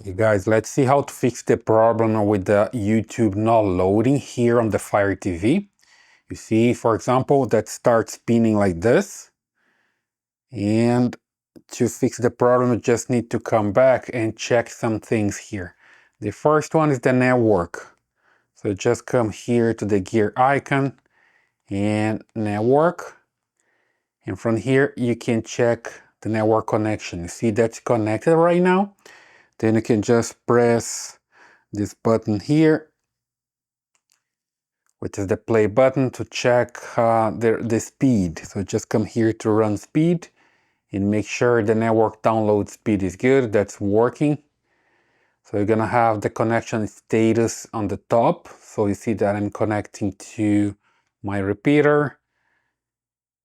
Hey guys, let's see how to fix the problem with the YouTube not loading here on the Fire TV. You see, for example, that starts spinning like this. And to fix the problem, you just need to come back and check some things here. The first one is the network. So just come here to the gear icon and network. And from here, you can check the network connection. You see that's connected right now. Then you can just press this button here, which is the play button, to check the speed. So just come here to run speed and make sure the network download speed is good. That's working. So you're gonna have the connection status on the top. So you see that I'm connecting to my repeater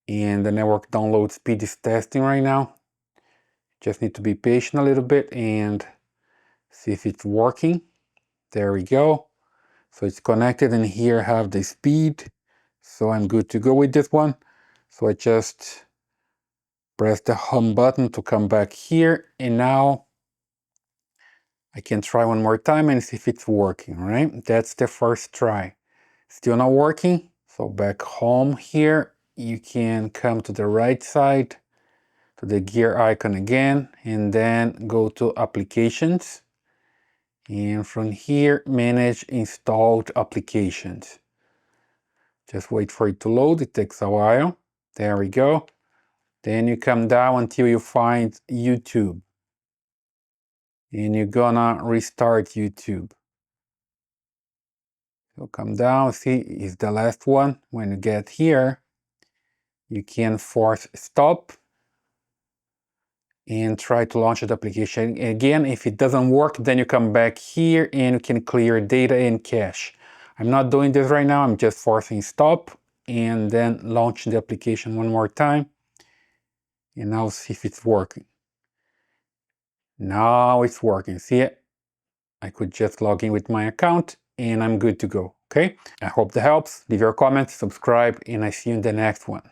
and the network download speed is testing right now. Just need to be patient a little bit and see if it's working. There we go. So it's connected, and here I have the speed. So I'm good to go with this one. So I just press the home button to come back here, and now I can try one more time and see if it's working, right? That's the first try. Still not working. So back home here, you can come to the right side to the gear icon again, and then go to applications. And from here, manage installed applications. Just wait for it to load, it takes a while. There we go. Then you come down until you find YouTube. And you're gonna restart YouTube. So come down, see, it's the last one. When you get here, you can force stop and try to launch the application. Again, if it doesn't work, then you come back here and you can clear data and cache. I'm not doing this right now, I'm just forcing stop and then launch the application one more time. And now see if it's working. Now it's working. See it? I could just log in with my account and I'm good to go. Okay? I hope that helps. Leave your comments, subscribe, and I see you in the next one.